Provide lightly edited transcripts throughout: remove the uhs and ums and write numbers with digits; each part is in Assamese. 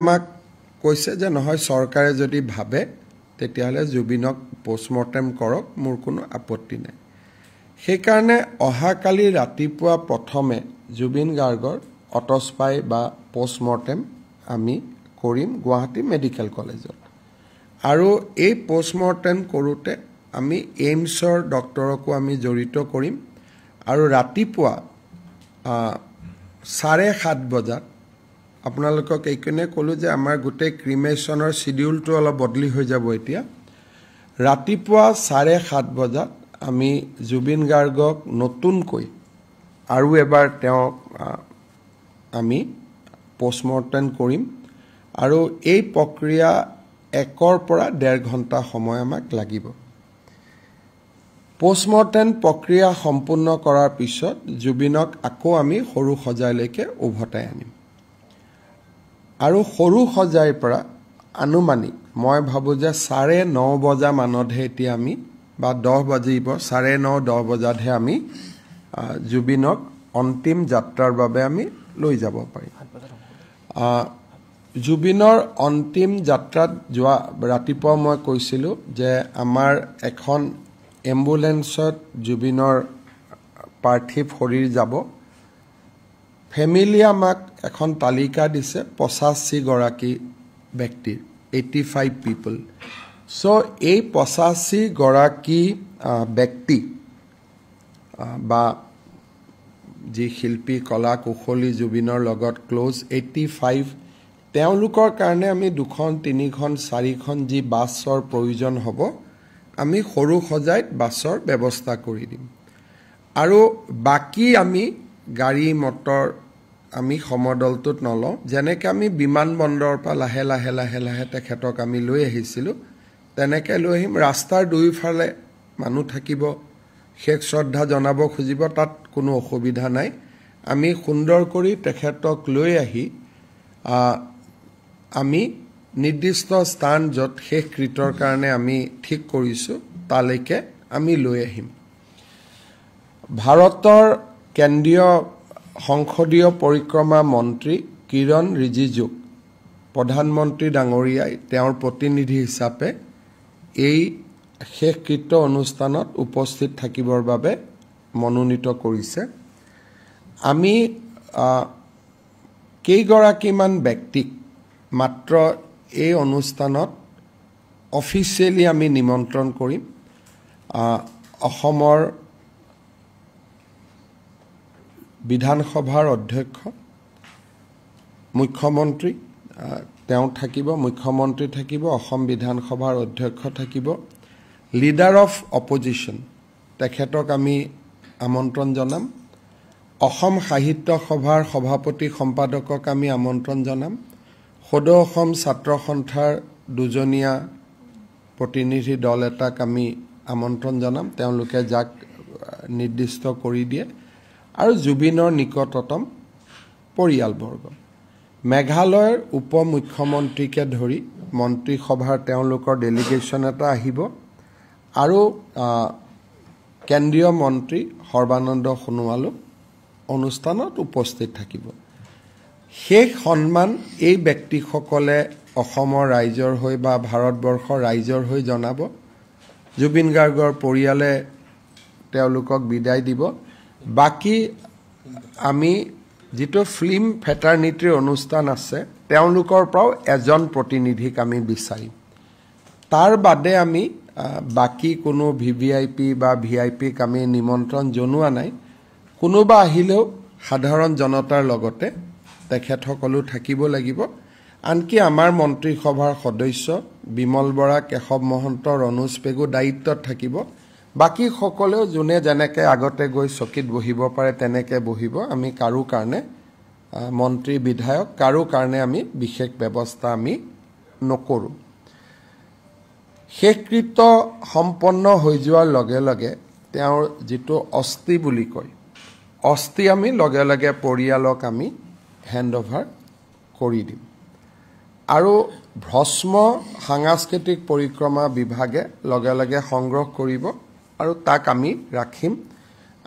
আমাক কৈছে যে নহয় চৰকাৰে যদি ভাবে তেতিয়াহলে জুবিনক পোষ্টমৰ্টেম কৰক মোৰ কোনো আপত্তি নাই সেইকাৰণে অহাকালি ৰাতিপুৱা প্ৰথমে জুবিন গাৰ্গৰ অটস্পাই বা পোষ্টমৰ্টেম আমি কৰিম গুৱাহাটী মেডিকেল কলেজত আৰু এই পোষ্টমৰ্টেম কৰোতে আমি এইমছৰ ডক্টৰকো আমি জড়িত কৰিম আৰু ৰাতিপুৱা 7:30 বজাত আপোনালোকক এইকনে কলো যে আমাৰ গোটেই ক্ৰিমেশনৰ শিডিউলটো অলপ বদলি হৈ যাব এতিয়া ৰাতিপুৱা 7:30 বজাত আমি জুবিন গাৰ্গক নতুনকৈ আৰু এবাৰ তেওঁ আমি পোষ্টমৰ্টেম কৰিম আৰু এই প্ৰক্ৰিয়া 1 পৰা 1.5 ঘণ্টা সময় আমাক লাগিব পোষ্টমৰ্টেম প্ৰক্ৰিয়া সম্পূৰ্ণ কৰাৰ পিছত জুবিনক আকৌ আমি সৰু সজাইলৈকে উভতাই আনিম আৰু সৰু সজাইৰ পৰা আনুমানিক মই ভাবো যে 9:30 বজা মানতহে এতিয়া আমি বা 10 বাজিব 9:30 10 বজাতহে আমি জুবিনক অন্তিম যাত্ৰাৰ বাবে আমি লৈ যাব পাৰিম জুবিনৰ অন্তিম যাত্ৰাত যোৱা ৰাতিপুৱা মই কৈছিলো যে আমাৰ এখন এম্বুলেন্সত জুবিনৰ পাৰ্থিৱ শৰীৰ যাব ফেমিলি আমাক এখন তালিকা দিছে 85 গৰাকী ব্যক্তিৰ 85 পিপল সো এই 85 গৰাকী ব্যক্তি বা যি শিল্পী কলা কুশলী জুবিনৰ লগত ক্লোজ 85 তেওঁলোকৰ কাৰণে আমি 2খন 3খন 4খন যি বাছৰ প্ৰয়োজন হ'ব আমি সৰু সজাইত বাছৰ ব্যৱস্থা কৰি দিম আৰু বাকি আমি গাড়ী মটৰ আমি সমদলটোত নলওঁ যেনেকৈ আমি বিমানবন্দৰৰ পৰা লাহে লাহে তেখেতক আমি লৈ আহিছিলো তেনেকৈ লৈ আহিম ৰাস্তাৰ দুইফালে মানুহ থাকিব শেষ শ্ৰদ্ধা জনাব খুজিব তাত কোনো অসুবিধা নাই আমি সুন্দৰ কৰি তেখেতক লৈ আহি আমি নিৰ্দিষ্ট স্থান য'ত শেষ কৃতৰ কাৰণে আমি ঠিক কৰিছো তালৈকে আমি লৈ আহিম ভাৰতৰ কেন্দ্ৰীয় সংসদীয় পৰিক্ৰমা মন্ত্ৰী কিৰণ ৰিজিজু প্ৰধানমন্ত্ৰী ডাঙৰীয়াই তেওঁৰ প্ৰতিনিধি হিচাপে এই শেষকৃত্য অনুষ্ঠানত উপস্থিত থাকিবৰ বাবে মনোনীত কৰিছে আমি কেইগৰাকীমান ব্যক্তিক মাত্ৰ এই অনুষ্ঠানত অফিচিয়েলি আমি নিমন্ত্ৰণ কৰিম অসমৰ বিধানসভাৰ অধ্যক্ষ মুখ্যমন্ত্ৰী তেওঁ থাকিব মুখ্যমন্ত্ৰী থাকিব অসম বিধানসভাৰ অধ্যক্ষ থাকিব লিডাৰ অফ অপজিশন তেখেতক আমি আমন্ত্ৰণ জনাম অসম সাহিত্য সভাৰ সভাপতি সম্পাদকক আমি আমন্ত্ৰণ জনাম সদৌ অসম ছাত্ৰ সন্থাৰ দুজনীয়া প্ৰতিনিধি দল এটাক আমি আমন্ত্ৰণ জনাম তেওঁলোকে যাক নিৰ্দিষ্ট কৰি দিয়ে আৰু জুবিনৰ নিকটতম পৰিয়ালবৰ্গ মেঘালয়ৰ উপ মুখ্যমন্ত্ৰীকে ধৰি মন্ত্ৰীসভাৰ তেওঁলোকৰ ডেলিগেশ্যন এটা আহিব আৰু কেন্দ্ৰীয় মন্ত্ৰী সৰ্বানন্দ সোণোৱালো অনুষ্ঠানত উপস্থিত থাকিব শেষ সন্মান এই ব্যক্তিসকলে অসমৰ ৰাইজৰ হৈ বা ভাৰতবৰ্ষৰ ৰাইজৰ হৈ জনাব জুবিন গাৰ্গৰ পৰিয়ালে তেওঁলোকক বিদায় দিব বাকি আমি যেটো ফিল্ম ফেটাৰনিটিৰ অনুষ্ঠান আছে তেওঁলোকৰ পৰাও এজন প্ৰতিনিধিক আমি বিচাৰিম তাৰ বাদে আমি বাকি কোনো ভিভিআইপি বা ভিআইপিক আমি নিমন্ত্ৰণ জনোৱা নাই কোনোবা আহিলেও সাধাৰণ জনতাৰ লগতে তেখেতসকলো থাকিব লাগিব আনকি আমাৰ মন্ত্ৰীসভাৰ সদস্য বিমল বৰা কেশৱ মহন্ত ৰনোজ পেগু দায়িত্বত থাকিব বাকি সকলেও যোনে যেনেকৈ আগতে গৈ চকীত বহিব পাৰে তেনেকৈ বহিব আমি কাৰো কাৰণে মন্ত্ৰী বিধায়ক কাৰো কাৰণে আমি বিশেষ ব্যৱস্থা আমি নকৰো শেষকৃত্য সম্পন্ন হৈ যোৱাৰ লগে লগে তেওঁৰ যেটো অস্থি বুলি কয় অস্থি আমি লগে লগে পৰিয়ালক আমি হেণ্ডঅভাৰ কৰি দিম আৰু ভস্ম সাংস্কৃতিক পৰিক্ৰমা বিভাগে লগে লগে সংগ্ৰহ কৰিব আৰু তাক আমি ৰাখিম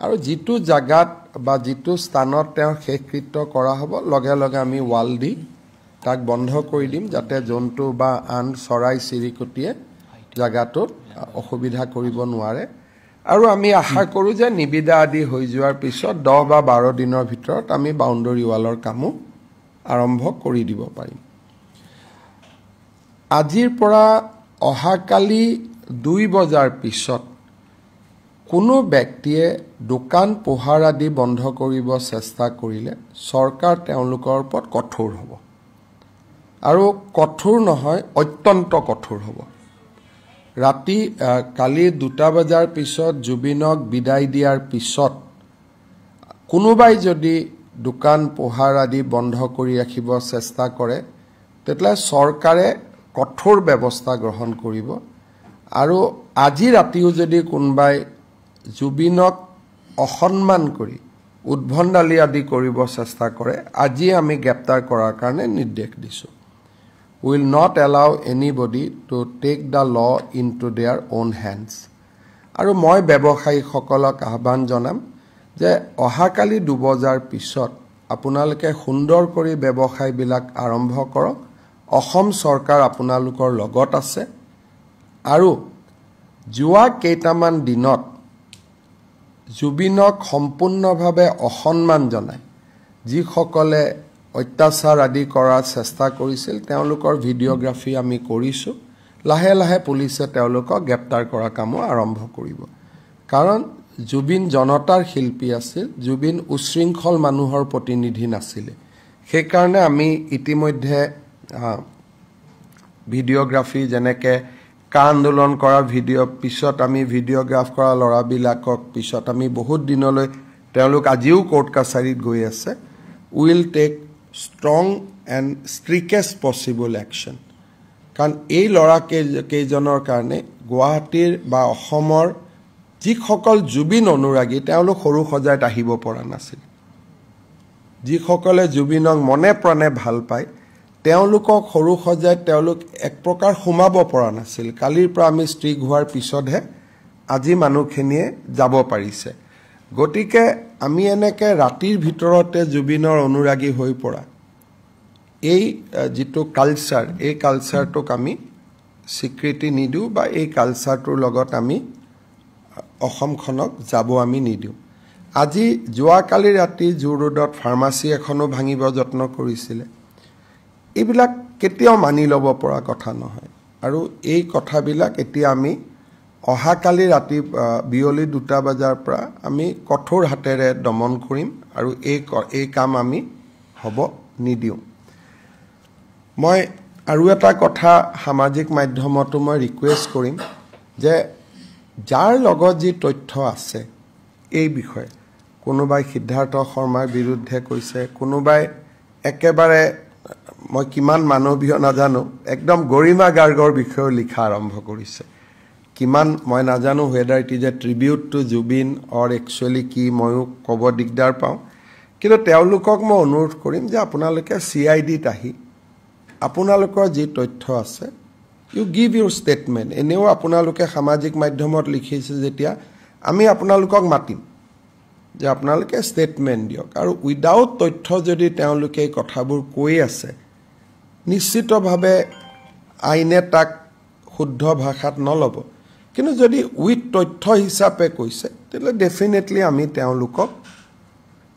আৰু যেটো জাগাত বা যেটো স্থানত তেওঁ শেষকৃত্য কৰা হ'ব লগে লগে আমি ৱাল দি তাক বন্ধ কৰি দিম যাতে জন্তু বা আন চৰাই চিৰিকটিয়ে জাগাটোত অসুবিধা কৰিব নোৱাৰে আৰু আমি আশা কৰোঁ যে নিবিদা আদি হৈ যোৱাৰ পিছত 10 বা 12 দিনৰ ভিতৰত আমি বাউণ্ডাৰী ৱালৰ কামো আৰম্ভ কৰি দিব পাৰিম আজিৰ পৰা অহাকালি 2 বজাৰ পিছত কোনো ব্যক্তিয়ে দোকান পোহাৰ আদি বন্ধ কৰিব চেষ্টা কৰিলে চৰকাৰ তেওঁলোকৰ ওপৰত কঠোৰ হ'ব আৰু কঠোৰ নহয় অত্যন্ত কঠোৰ হ'ব ৰাতি কালি 2 বজাৰ পিছত জুবিনক বিদায় দিয়াৰ পিছত কোনোবাই যদি দোকান পোহাৰ আদি বন্ধ কৰি ৰাখিব চেষ্টা কৰে তেতিয়া চৰকাৰে কঠোৰ ব্যৱস্থা গ্ৰহণ কৰিব আৰু আজি ৰাতিও যদি কোনোবাই জুবিনক অসন্মান কৰি উদ্ভণ্ডালি আদি কৰিব চেষ্টা কৰে আজি আমি গ্ৰেপ্তাৰ কৰাৰ কাৰণে নিৰ্দেশ দিছোঁ will not allow anybody to take the law into their own hands আৰু মই ব্যৱসায়ীসকলক আহ্বান জনাম যে অহাকালি 2 বজাৰ পিছত আপোনালোকে সুন্দৰ কৰি ব্যৱসায়বিলাক আৰম্ভ কৰক অসম চৰকাৰ আপোনালোকৰ লগত আছে আৰু যোৱা কেইটামান দিনত জুবিনক সম্পূৰ্ণভাৱে অসন্মান জনায় যিসকলে অত্যাচাৰ আদি কৰাৰ চেষ্টা কৰিছিল তেওঁলোকৰ ভিডিঅ'গ্ৰাফি আমি কৰিছোঁ লাহে লাহে পুলিচে তেওঁলোকক গ্ৰেপ্তাৰ কৰা কামো আৰম্ভ কৰিব কাৰণ জুবিন জনতাৰ শিল্পী আছিল জুবিন উশৃংখল মানুহৰ প্ৰতিনিধি নাছিল সেইকাৰণে আমি ইতিমধ্যে ভিডিঅ'গ্ৰাফি যেনেকৈ কা আন্দোলন কৰা ভিডিঅ' পিছত আমি ভিডিঅ'গ্ৰাফ কৰা ল'ৰাবিলাকক পিছত আমি বহুত দিনলৈ তেওঁলোক আজিও কোৰ্ট কাছাৰীত গৈ আছে will take strong and strictest possible action কাৰণ এই ল'ৰা কেইজনৰ কাৰণে গুৱাহাটীৰ বা অসমৰ যিসকল জুবিন অনুৰাগী তেওঁলোক সৰু সজাইত আহিব পৰা নাছিল যিসকলে জুবিনক মনে প্ৰাণে ভাল পায় তেওঁলোকক সৰু সজাইত তেওঁলোক এক প্ৰকাৰ সোমাব পৰা নাছিল কালিৰ পৰা আমি ষ্ট্ৰিক হোৱাৰ পিছতহে আজি মানুহখিনিয়ে যাব পাৰিছে গতিকে আমি এনেকে ৰাতিৰ ভিতৰতে জুবিনৰ অনুৰাগী হৈ পৰা এই যেটো কালচাৰ এই কালচাৰটোক আমি স্বীকৃতি নিদিও বা এই কালচাৰটোৰ লগত আমি অসমখনক যাব আমি নিদিও আজি যোৱাকালি ৰাতি জু ৰোডত ফাৰ্মাসী এখনো ভাঙিব যত্ন কৰিছিল এইবিলাক কেতিয়াও মানি ল'ব পৰা কথা নহয় আৰু এই কথাবিলাক এতিয়া আমি অহাকালি ৰাতি বিয়লি 2 বজাৰ পৰা আমি কঠোৰ হাতেৰে দমন কৰিম আৰু এই কাম আমি হ'ব নিদিও মই আৰু এটা কথা সামাজিক মাধ্যমতো মই ৰিকুৱেষ্ট কৰিম যে যাৰ লগত যি তথ্য আছে এই বিষয়ে কোনোবাই সিদ্ধাৰ্থ শৰ্মাৰ বিৰুদ্ধে কৈছে কোনোবাই একেবাৰে মই কিমান মানৱীয় নাজানো একদম গৰিমা গাৰ্গৰ বিষয়ে লিখা আৰম্ভ কৰিছে কিমান মই নাজানো whether it is a tribute to Jubin or actually কি ময়ো ক'ব দিগদাৰ পাওঁ কিন্তু তেওঁলোকক মই অনুৰোধ কৰিম যে আপোনালোকে CIDত আহি আপোনালোকৰ যি তথ্য আছে you give your statement এনেও আপোনালোকে সামাজিক মাধ্যমত লিখিছে যেতিয়া আমি আপোনালোকক মাতিম যে আপোনালোকে ষ্টেটমেন্ট দিয়ক আৰু উইদাউট তথ্য যদি তেওঁলোকে কথাবোৰ কৈ আছে নিশ্চিতভাৱে আইনে তাক শুদ্ধ ভাষাত নলব কিন্তু যদি উইথ তথ্য হিচাপে কৈছে তেলে ডেফিনেটলি আমি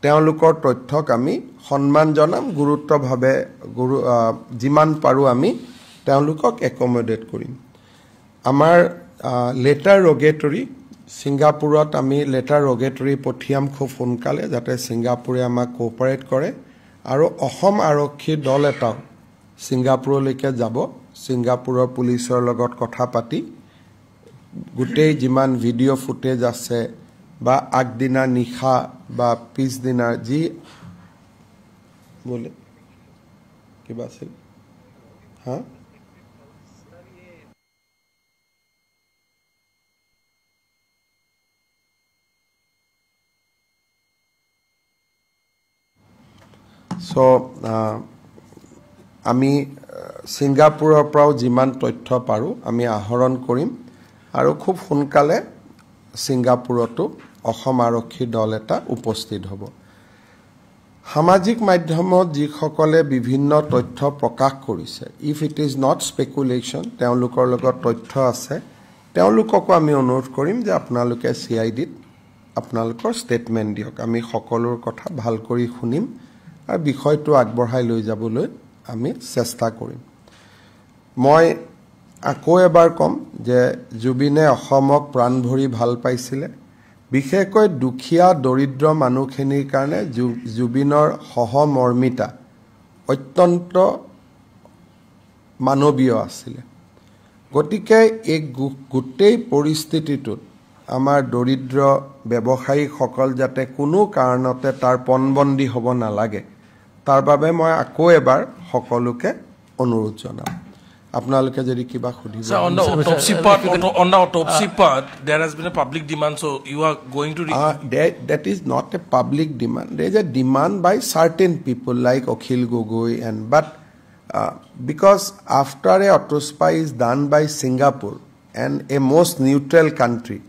তেওঁলোকৰ তথ্যক আমি সন্মান জনাম গুৰুত্বভাৱে যিমান পাৰো আমি তেওঁলোকক একমোডেট কৰিম আমাৰ লেটাৰ ৰগেটৰী সিঙ্গাপুৰত আমি লেটাৰ ৰগেটৰী পঠিয়াম খুব সোনকালে যাতে সিঙ্গাপুৰে আমাক কোঅপাৰেট কৰে আৰু অসম আৰক্ষী দল এটাও সিঙ্গাপুৰলৈকে যাব সিঙ্গাপুৰৰ পুলিচৰ লগত কথা পাতি গোটেই যিমান ভিডিঅ' ফুটেজ আছে বা আগদিনা নিশা বা পিছদিনা যি বলে কিবা আছিল হা So আমি সিঙ্গাপুৰৰ পৰাও যিমান তথ্য পাৰো আমি আহৰণ কৰিম আৰু খুব সোনকালে সিঙ্গাপুৰতো অসম আৰক্ষী দল এটা উপস্থিত হ'ব সামাজিক মাধ্যমত যিসকলে বিভিন্ন তথ্য প্ৰকাশ কৰিছে, ইফ ইট ইজ নট স্পেকুলেশ্যন, তেওঁলোকৰ লগত তথ্য আছে, তেওঁলোককো আমি অনুৰোধ কৰিম যে আপোনালোকে CIDত আপোনালোকৰ ষ্টেটমেণ্ট দিয়ক। আমি সকলোৰ কথা ভাল কৰি শুনিম আৰু বিষয়টো আগবঢ়াই লৈ যাবলৈ আমি চেষ্টা কৰিম। মই আকৌ এবাৰ ক'ম যে জুবিনে অসমক প্ৰাণ ভৰি ভাল পাইছিলে। বিশেষকৈ দুখীয়া দৰিদ্ৰ মানুহখিনিৰ কাৰণে জুবিনৰ সহমৰ্মিতা অত্যন্ত মানৱীয় আছিলে। গতিকে এই গোটেই পৰিস্থিতিটোত আমাৰ দৰিদ্ৰ ব্যৱসায়ীসকল যাতে কোনো কাৰণতে তাৰ পণবন্দী হ'ব নালাগে, তাৰ বাবে মই আকৌ এবাৰ সকলোকে অনুৰোধ জনাম। আপোনালোকে যদি কিবা খুদিব। So on the autopsy part, there has been a public demand, so you are going to... that is not a public demand. There is a demand by certain people like Akhil Gogoi, but because after a autopsy is done by Singapore and a most neutral country,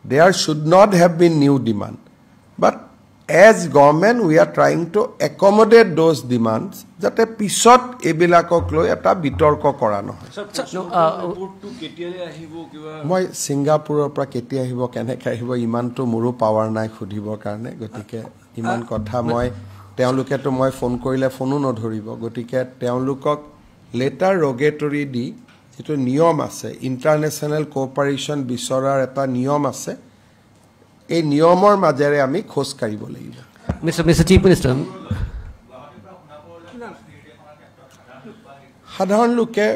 there should not have been new demand. But as government, we are trying to accommodate those demands that a pisot ebilakok loi eta bitorko kora nohoy. Moi Singapore pra keti ahibo kene kahibo iman to muru power nai khudibor karone gotike iman kotha moi teoluke to moi phone korile phone no dhoribo gotike teolukok letter rogatory di eto niyom ase international cooperation bisorar eta niyom ase এই নিয়মৰ মাজেৰে আমি খোজ কাঢ়িব লাগিব। Mr. Chief Minister, সাধাৰণ লোকে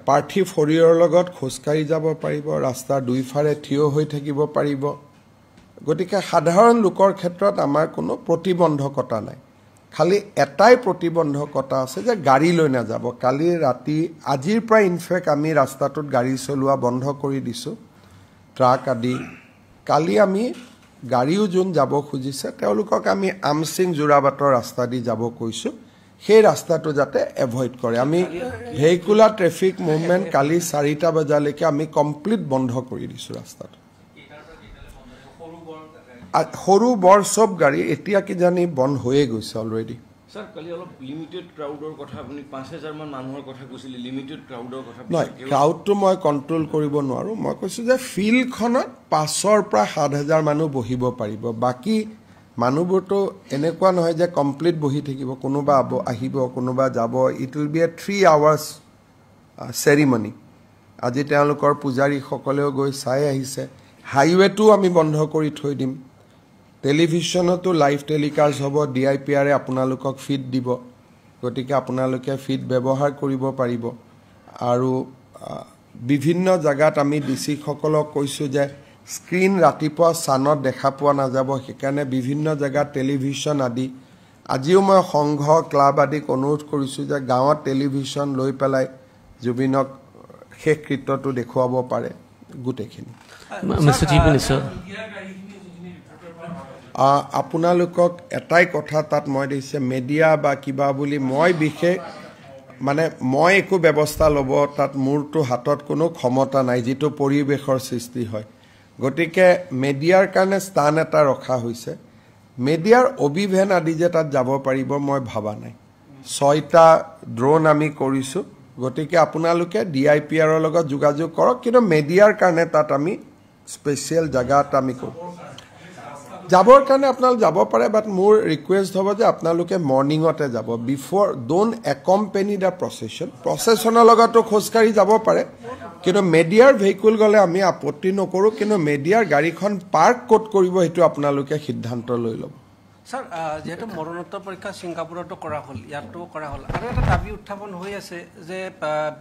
পাৰ্থী ফৰিয়ৰ লগত খোজ কাঢ়ি যাব পাৰিব, ৰাস্তাৰ দুইফাৰে থিয় হৈ থাকিব পাৰিব। গতিকে সাধাৰণ লোকৰ ক্ষেত্ৰত আমাৰ কোনো প্ৰতিবন্ধকতা নাই। খালি এটাই প্ৰতিবন্ধকতা আছে যে গাড়ী লৈ নাযাব। কালি ৰাতি আজিৰ পৰা ইনফেক্ট আমি ৰাস্তাটোত গাড়ী চলোৱা বন্ধ কৰি দিছোঁ, ট্ৰাক আদি। কালি আমি গাড়ীও যোন যাব খুজিছে তেওঁলোকক আমি আমচিং জোৰাবাটৰ ৰাস্তা দি যাব কৈছোঁ, সেই ৰাস্তাটো যাতে এভইড কৰে। আমি ভেহিকুলাৰ ট্ৰেফিক মুভমেণ্ট কালি 4টা বজালৈকে আমি কমপ্লিট বন্ধ কৰি দিছোঁ ৰাস্তাটো। সৰু বৰ চব গাড়ী এতিয়া কি জানি বন্ধ হৈয়ে গৈছে already. Sir, kali alop limited crowd or kotha apuni 5000 man manhor kotha kusili limited crowd or kotha. No, crowd to moi control koribo noaru. Moi koisu je field khonot 500 pra 7000 manu bohibo paribo. Baki manubor to enekwa nohoy je complete bohi thakibo, konoba ahibo, konoba jabo. It will be a 3 hours ceremony. Aji teolokor pujari sokoleo goi sai ahise. Highway to ami bondho kori thoi dim. টেলিভিশ্যনতো লাইভ টেলিকাষ্ট হ'ব, DIPR আপোনালোকক ফিড দিব। গতিকে আপোনালোকে ফিড ব্যৱহাৰ কৰিব পাৰিব। আৰু বিভিন্ন জায়গাত আমি DC সকলক কৈছোঁ যে স্ক্ৰীন ৰাতিপুৱা চানত দেখা পোৱা নাযাব, সেইকাৰণে বিভিন্ন জায়গাত টেলিভিশ্যন আদি। আজিও মই সংঘ ক্লাব আদিক অনুৰোধ কৰিছোঁ যে গাঁৱত টেলিভিশ্যন লৈ পেলাই জুবিনক শেষ কৃত্যটো দেখুৱাব পাৰে গোটেইখিনি। Mr. Chief Minister, আপোনালোকক এটাই কথা তাত মই দিছে মিডিয়া বা কিবা বুলি মই বিশেষ মানে মই একো ব্যৱস্থা ল'ব তাত মোৰটো হাতত কোনো ক্ষমতা নাই, যিটো পৰিৱেশৰ সৃষ্টি হয়। গতিকে মিডিয়াৰ কাৰণে স্থান এটা ৰখা হৈছে। মিডিয়াৰ অভিভেন আদি যে তাত যাব পাৰিব মই ভাবা নাই। 6টা ড্ৰোন আমি কৰিছোঁ। গতিকে আপোনালোকে DIPR লগত যোগাযোগ কৰক, কিন্তু মিডিয়াৰ কাৰণে তাত আমি স্পেচিয়েল জায়গা এটা আমি কৰোঁ। যাবৰ কাৰণে আপোনালোক যাব পাৰে, বাট মোৰ ৰিকুৱেষ্ট হ'ব যে আপোনালোকে মৰ্ণিঙতে যাব। বিফৰ ডোন্ট একম্পেনি দ্য প্ৰচেছনৰ লগতো খোজকাঢ়ি যাব পাৰে, কিন্তু মিডিয়াৰ ভেহিকুল গ'লে আমি আপত্তি নকৰোঁ, কিন্তু মিডিয়াৰ গাড়ীখন পাৰ্ক ক'ত কৰিব সেইটো আপোনালোকে সিদ্ধান্ত লৈ ল'ব। স্যাৰ, যেহেতু মৰণোত্তৰ পৰীক্ষা ছিংগাপুৰতো কৰা হ'ল, ইয়াতো কৰা হ'ল, আৰু এটা দাবী উত্থাপন হৈ আছে যে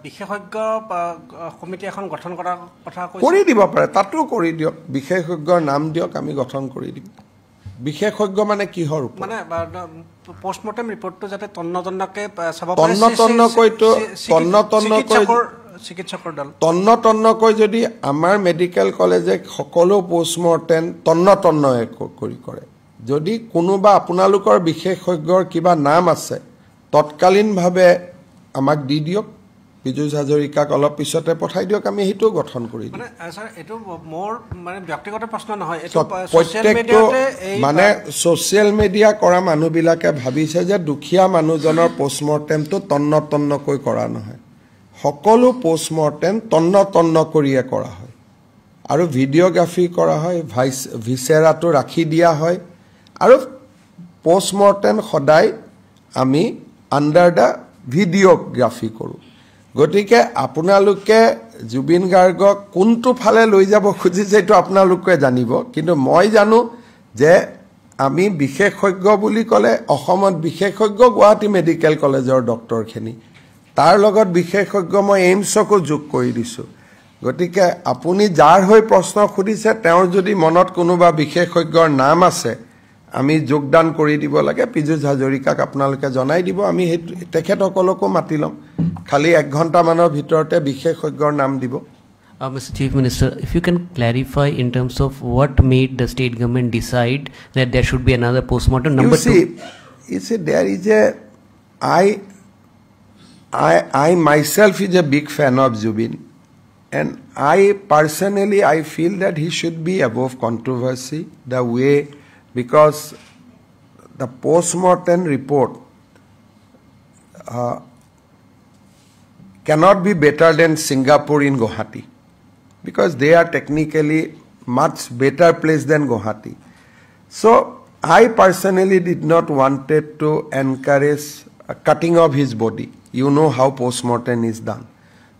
বিশেষজ্ঞ কমিটি এখন গঠন কৰাৰ কথা কৰি দিব পাৰে, তাতো কৰি দিয়ক। বিশেষজ্ঞৰ নাম দিয়ক, আমি গঠন কৰি দিম। বিশেষজ্ঞ মানে কিহৰ ওপৰত? মানে পোষ্টমৰ্টেম ৰিপৰ্টটো যাতে তন্নকৈ চাব চিকিৎসকৰ দল তন্নকৈ যদি আমাৰ মেডিকেল কলেজে সকলো পোষ্টমৰ্টেম তন্নয়ে কৰি কৰে। যদি কোনোবা আপোনালোকৰ বিশেষজ্ঞৰ কিবা নাম আছে তৎকালীনভাৱে আমাক দি দিয়ক, পীযুষ হাজৰিকাক অলপ পিছতে পঠাই দিয়ক আমি হেতু গঠন কৰি দিম মানে স্যাৰ এটো মোৰ মানে ব্যক্তিগত প্ৰশ্ন নহয় এটো সোশ্যাল প্ৰত্যেকটো মিডিয়াতে এই মানে সোশ্যাল মিডিয়া কৰা মানুহবিলাকে ভাবিছে যে দুখীয়া মানুহজনৰ পোষ্টমৰ্টেমটো তন্নকৈ কৰা নহয় সকলো পোষ্টমৰ্টেম তন্ন কৰিয়ে কৰা হয় আৰু ভিডিওগ্ৰাফি কৰা হয় ভিসেৰাটো ৰাখি দিয়া হয় আৰু পোষ্টমৰ্টেম সদায় আমি আন্ডাৰ দা ভিডিওগ্ৰাফি কৰোঁ গতিকে আপোনালোকে জুবিন গাৰ্গক কোনটো ফালে লৈ যাব খুজিছে এইটো আপোনালোকে জানিব কিন্তু মই জানো যে আমি বিশেষজ্ঞ বুলি ক'লে অসমত বিশেষজ্ঞ গুৱাহাটী মেডিকেল কলেজৰ ডক্টৰখিনি তাৰ লগত বিশেষজ্ঞ মই এইমছকো যোগ কৰি দিছোঁ গতিকে আপুনি যাৰ হৈ প্ৰশ্ন খুদিছে তেওঁৰ যদি মনত কোনোবা বিশেষজ্ঞৰ নাম আছে আমি যোগদান কৰি দিব লাগে পীযুষ হাজৰিকাক আপোনালোকে জনাই দিব আমি তেখেতসকলকো মাতি ল'ম খালি 1 ঘণ্টা মানৰ ভিতৰতে বিশেষজ্ঞৰ নাম দিব Mr. Chief Minister, if you can clarify in terms of what made the state government decide that there should be another postmortem. Number you see, there is I myself is a big fan of Zubin, and I personally feel that he should be above controversy. The way because the postmortem report cannot be better than Singapore in Guwahati. Because they are technically much better place than Guwahati. So I personally did not wanted to encourage cutting of his body. You know how postmortem is done.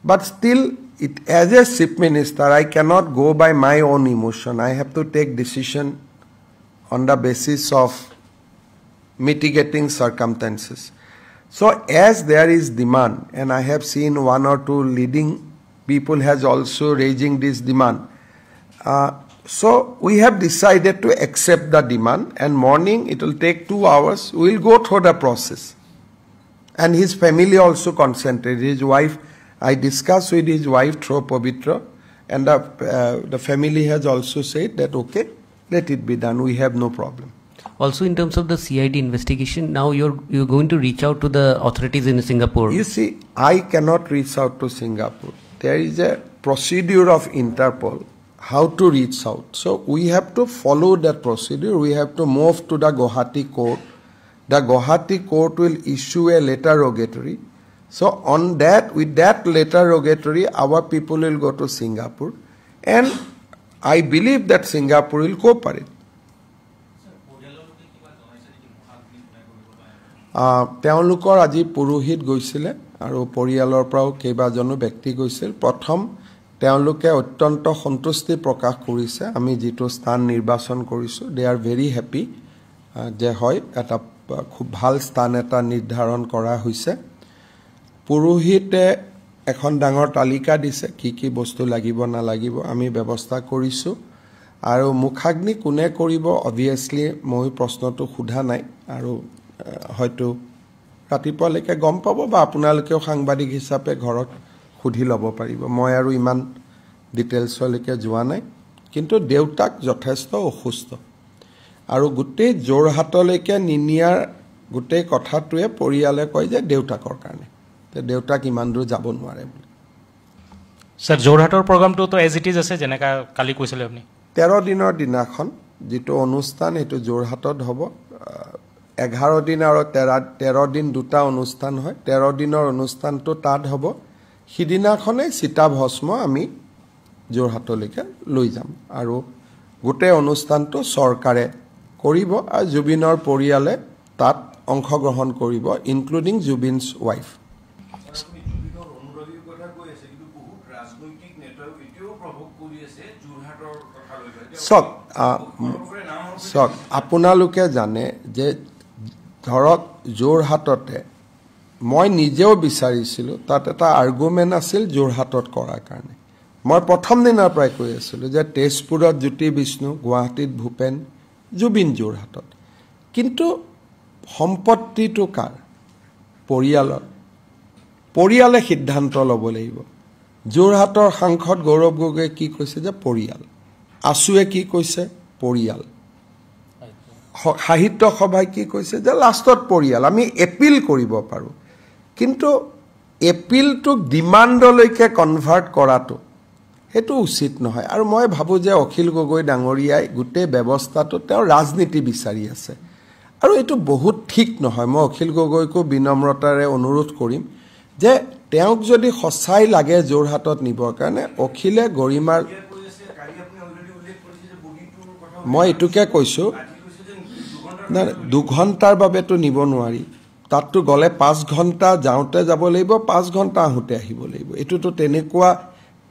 But still, as a chief minister, I cannot go by my own emotion. I have to take decision on the basis of mitigating circumstances. So as there is demand, and I have seen 1 or 2 leading people has also raising this demand. So we have decided to accept the demand and morning it will take 2 hours. We will go through the process. And his family also consented. His wife, I discussed with his wife through Pavitra and the family has also said that okay, let it be done. We have no problem. Also in terms of the CID investigation, now you're going to reach out to the authorities in Singapore. You see, I cannot reach out to Singapore. There is a procedure of Interpol how to reach out. So we have to follow that procedure. We have to move to the Guwahati court. The Guwahati court will issue a letter rogatory. So on that, with that letter rogatory, our people will go to Singapore. And I believe that Singapore will cooperate. তেওঁলোকৰ আজি পুৰোহিত গৈছিলে আৰু পৰিয়ালৰ পৰাও কেইবাজনো ব্যক্তি গৈছিল প্ৰথম তেওঁলোকে অত্যন্ত সন্তুষ্টি প্ৰকাশ কৰিছে আমি যেটো স্থান নিৰ্বাচন কৰিছো দে আৰ ভেৰি হ্যাপি যে হয় এটা খুব ভাল স্থান এটা নিৰ্ধাৰণ কৰা হৈছে পুৰোহিতে এখন ডাঙৰ তালিকা দিছে কি বস্তু লাগিব না লাগিব আমি ব্যৱস্থা কৰিছো আৰু মুখাগ্নি কোনে কৰিব অবিয়াসলি মই প্ৰশ্নটো খুধা নাই আৰু হয়তো ৰাতিপুৱালৈকে গম পাব বা আপোনালোকেও সাংবাদিক হিচাপে ঘৰত খুধি ল'ব পাৰিব মই আৰু ইমান ডিটেইলছলৈকে যোৱা নাই কিন্তু দেউতাক যথেষ্ট অসুস্থ আৰু গোটেই জোৰহাটলৈকে নিনিয়াৰ গোটেই কথাটোৱে পৰিয়ালে কয় যে দেউতাকৰ কাৰণে তে দেউতাক ইমান দূৰ যাব নোৱাৰে বুলি স্যাৰ জোৰহাটৰ প্ৰগ্ৰামটো তো এজ ইট ইজ আছে যেনেকা কালি কৈছিলে আপুনি 13 দিনৰ দিনাখন যেটো অনুষ্ঠান এটো জোৰহাটত হ'ব 11 দিন আৰু 13 দিন দুটা অনুষ্ঠান হয় 13 দিনৰ অনুষ্ঠানটো তাত হ'ব হিদিনাখনে সীতা ভস্ম আমি জোৰহাটলৈকে লৈ যাম আৰু গোটেই অনুষ্ঠানটো চৰকাৰে কৰিব আৰু জুবিনৰ পৰিয়ালে তাত অংশগ্ৰহণ কৰিব ইনক্লুডিং জুবিনস ওয়াইফ সক আপোনালোকে জানে যে ধৰক জোৰহাটতে মই নিজেও বিচাৰিছিলো তাত এটা আৰ্গুমেন্ট আছিল জোৰহাটত কৰাৰ কাৰণে মই প্ৰথম দিনৰ পৰাই কৈ আছিলো যে তেজপুৰত জ্যোতি বিষ্ণু গুৱাহাটীত ভূপেন জুবিন জোৰহাটত কিন্তু সম্পত্তিটো কাৰ পৰিয়ালে সিদ্ধান্ত ল'ব লাগিব জোৰহাটৰ সাংসদ গৌৰৱ গগৈয়ে কি কৈছে যে পৰিয়াল আছুৱে কি কৈছে পৰিয়াল সাহিত্য সভাই কি কৈছে যে লাষ্টত পৰিয়াল আমি এপিল কৰিব পাৰো কিন্তু এপিলটোক ডিমাণ্ডলৈকে কনভাৰ্ট কৰাটো সেইটো উচিত নহয় আৰু মই ভাবোঁ যে অখিল গগৈ ডাঙৰীয়াই গোটেই ব্যৱস্থাটো তেওঁ ৰাজনীতি বিচাৰি আছে আৰু এইটো বহুত ঠিক নহয় মই অখিল গগৈকো বিনম্ৰতাৰে অনুৰোধ কৰিম যে তেওঁক যদি সঁচাই লাগে যোৰহাটত নিবৰ কাৰণে অখিলে গৰিমাৰ মই এইটোকে কৈছোঁ 2 ঘণ্টাৰ বাবেতো নিব নোৱাৰি তাততো গ'লে 5 ঘণ্টা যাওঁতে যাব লাগিব 5 ঘণ্টা আহোঁতে আহিব লাগিব এইটোতো তেনেকুৱা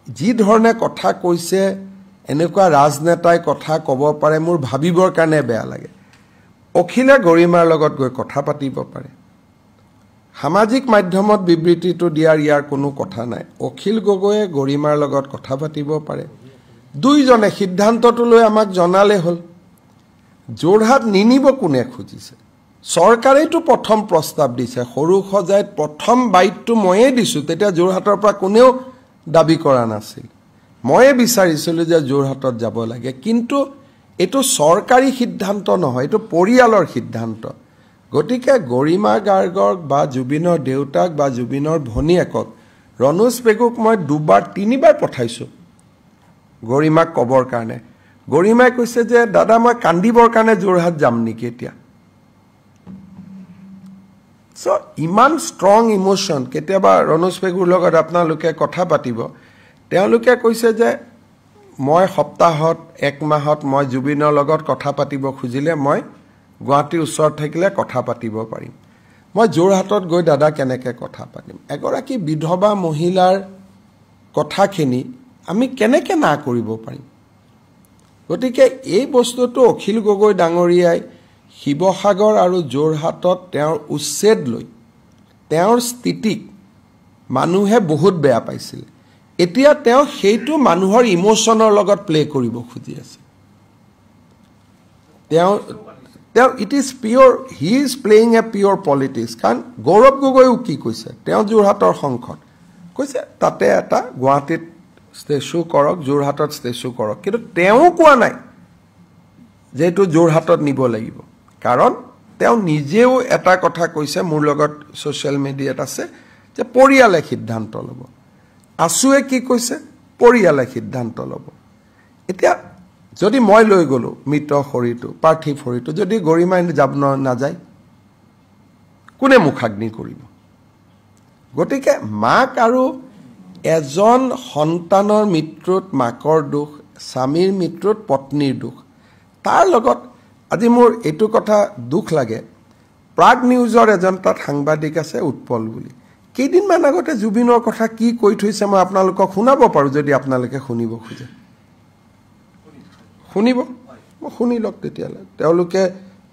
যি ধৰণে কথা কৈছে এনেকুৱা ৰাজনেতাই কথা ক'ব পাৰে মোৰ ভাবিবৰ কাৰণে বেয়া লাগে অখিলে গৰিমাৰ লগত গৈ কথা পাতিব পাৰে সামাজিক মাধ্যমত বিবৃতিটো দিয়াৰ ইয়াৰ কোনো কথা নাই অখিল গগৈয়ে গৰিমাৰ লগত কথা পাতিব পাৰে দুইজনে সিদ্ধান্তটো লৈ আমাক জনালে হ'ল যোৰহাট নিনিব কোনে খুজিছে চৰকাৰেইটো প্ৰথম প্ৰস্তাৱ দিছে সৰু সজাইত প্ৰথম বাইটটো ময়ে দিছোঁ তেতিয়া যোৰহাটৰ পৰা কোনেও দাবী কৰা নাছিল ময়ে বিচাৰিছিলোঁ যে যোৰহাটত যাব লাগে কিন্তু এইটো চৰকাৰী সিদ্ধান্ত নহয় এইটো পৰিয়ালৰ সিদ্ধান্ত গতিকে গৰিমা গাৰ্গক বা জুবিনৰ দেউতাক বা জুবিনৰ ভনীয়েকক ৰণোজ পেগুক মই 2-3বাৰ পঠাইছোঁ গৰিমাক ক'বৰ কাৰণে গৰিমাই কৈছে যে দাদা মই কান্দিবৰ কাৰণে যোৰহাট যাম নেকি এতিয়া সো ইমান ষ্ট্ৰং ইমোশ্যন কেতিয়াবা ৰণোজ পেগুৰ লগত আপোনালোকে কথা পাতিব তেওঁলোকে কৈছে যে মই সপ্তাহত 1 মাহত মই জুবিনৰ লগত কথা পাতিব খুজিলে মই গুৱাহাটীৰ ওচৰত থাকিলে কথা পাতিব পাৰিম মই যোৰহাটত গৈ দাদা কেনেকৈ কথা পাতিম এগৰাকী বিধৱা মহিলাৰ কথাখিনি আমি কেনেকৈ না কৰিব পাৰিম গতিকে এই বস্তুটো অখিল গগৈ ডাঙৰীয়াই শিৱসাগৰ আৰু যোৰহাটত তেওঁৰ উচ্ছেদ লৈ তেওঁৰ স্থিতিক মানুহে বহুত বেয়া পাইছিল এতিয়া তেওঁ সেইটো মানুহৰ ইমোশ্যনৰ লগত প্লে কৰিব খুজি আছে তেওঁ it is pure he is playing a pure politics কাৰণ গৌৰৱ গগৈও কি কৈছে তেওঁ যোৰহাটৰ সংসদ কৈছে তাতে এটা গুৱাহাটীত ষ্টেচু কৰক যোৰহাটত ষ্টেচু কৰক কিন্তু তেওঁ কোৱা নাই যে এইটো যোৰহাটত নিব লাগিব কাৰণ তেওঁ নিজেও এটা কথা কৈছে মোৰ লগত ছ'চিয়েল মিডিয়াত আছে যে পৰিয়ালে সিদ্ধান্ত ল'ব আছুৱে কি কৈছে পৰিয়ালে সিদ্ধান্ত ল'ব এতিয়া যদি মই লৈ গ'লোঁ মৃত শৰীৰটো পাৰ্থিৱ শৰীৰটো যদি গৰিমাই যাব নাযায় কোনে মুখাগ্নি কৰিব গতিকে মাক আৰু এজন সন্তানৰ মৃত্যুত মাকৰ দুখ স্বামীৰ মৃত্যুত পত্নীৰ দুখ তাৰ লগত আজি মোৰ এইটো কথা দুখ লাগে প্ৰাগ নিউজৰ এজন তাত সাংবাদিক আছে উৎপল বুলি কেইদিনমান আগতে জুবিনৰ কথা কি কৈ থৈছে মই আপোনালোকক শুনাব পাৰোঁ যদি আপোনালোকে শুনিব খোজে শুনিব মই শুনি লওক তেতিয়ালৈ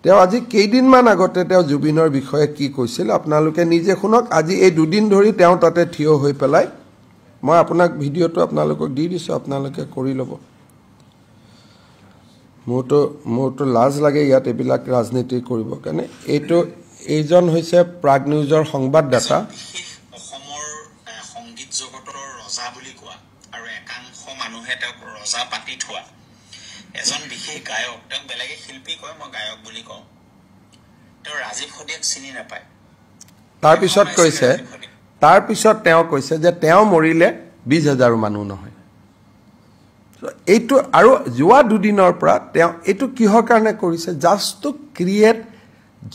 তেওঁ আজি কেইদিনমান আগতে তেওঁ জুবিনৰ বিষয়ে কি কৈছিল আপোনালোকে নিজে শুনক আজি এই 2 দিন ধৰি তেওঁ তাতে থিয় হৈ পেলাই মই আপোনাক ভিডিঅ'টো আপোনালোকক দি দিছোঁ আপোনালোকে কৰি ল'ব মোৰতো লাজ লাগে ইয়াত এইবিলাক ৰাজনীতি কৰিব কাৰণে এইজন হৈছে প্ৰাগ নিউজৰ সংবাদদাতা অসমৰ সংগীত জগতৰ ৰজা বুলি কোৱা আৰু একাংশ মানুহে তেওঁক ৰজা পাতি থোৱা এজন বিশেষ গায়ক তেওঁক বেলেগে শিল্পী কয় মই গায়ক বুলি কওঁ তেওঁ ৰাজীৱ হদিয়াক চিনি নাপায় তাৰপিছত তেওঁ কৈছে যে তেওঁ মৰিলে 20,000 মানুহ নহয় এইটো আৰু যোৱা 2 দিনৰ পৰা তেওঁ এইটো কিহৰ কাৰণে কৰিছে জাষ্ট টু ক্ৰিয়েট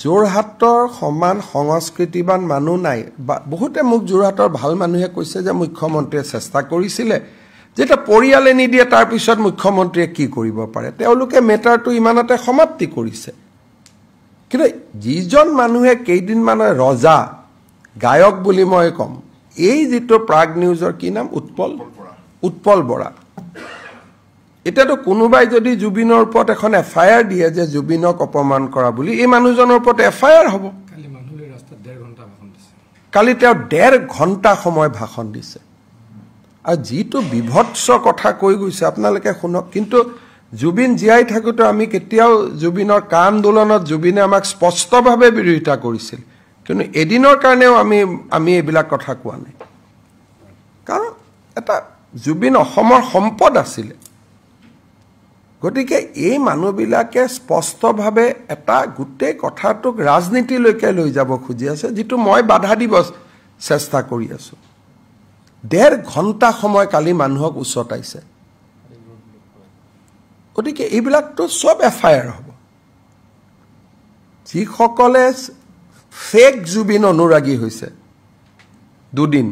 যোৰহাটৰ সমান সংস্কৃতিবান মানুহ নাই বা বহুতে মোক যোৰহাটৰ ভাল মানুহে কৈছে যে মুখ্যমন্ত্ৰীয়ে চেষ্টা কৰিছিলে যেটা পৰিয়ালে নিদিয়ে তাৰপিছত মুখ্যমন্ত্ৰীয়ে কি কৰিব পাৰে তেওঁলোকে মেটাৰটো ইমানতে সমাপ্তি কৰিছে কিন্তু যিজন মানুহে কেইদিনমানৰ ৰজা গায়ক বুলি মই কম এই যেটো প্ৰাগ নিউজৰ কি নাম উৎপল বৰা এতিয়াতো কোনোবাই যদি জুবিনৰ ওপৰত এখন এফআইআৰ দিয়ে যে জুবিনক অপমান কৰা বুলি এই মানুহজনৰ ওপৰত এফআইআৰ হ'ব কালি তেওঁ 1.5 ঘণ্টা সময় ভাষণ দিছে আৰু যিটো বিভৎস কথা কৈ গৈছে আপোনালোকে শুনক কিন্তু জুবিন জীয়াই থাকোতে আমি কেতিয়াও জুবিনৰ কা আন্দোলনত জুবিনে আমাক স্পষ্টভাৱে বিৰোধিতা কৰিছিল কিন্তু এদিনৰ কাৰণেও আমি এইবিলাক কথা কোৱা নাই কাৰণ এটা জুবিন অসমৰ সম্পদ আছিল গতিকে এই মানুহবিলাকে স্পষ্টভাৱে এটা গোটেই কথাটোক ৰাজনীতিলৈকে লৈ যাব খুজি আছে যেটো মই বাধা দিব চেষ্টা কৰি আছোঁ 1.5 ঘণ্টা সময় কালি মানুহক উচতাইছে গতিকে এইবিলাকতো সব এফআইআৰ হ'ব যিসকলে ফেক জুবিন অনুৰাগী হৈছে দুদিন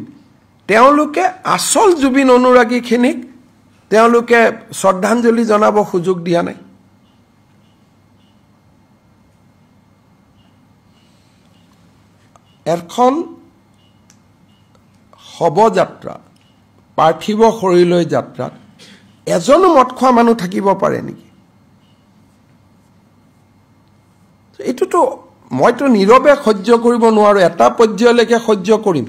তেওঁলোকে আসল জুবিন অনুৰাগীখিনিক তেওঁলোকে শ্ৰদ্ধাঞ্জলি জনাব সুযোগ দিয়া নাই এখন শৱযাত্ৰা পাৰ্থিৱ শৰীৰলৈ যাত্ৰাত এজনো মদ খোৱা মানুহ থাকিব পাৰে নেকি এইটোতো মইতো নীৰৱে সহ্য কৰিব নোৱাৰো এটা পৰ্যায়লৈকে সহ্য কৰিম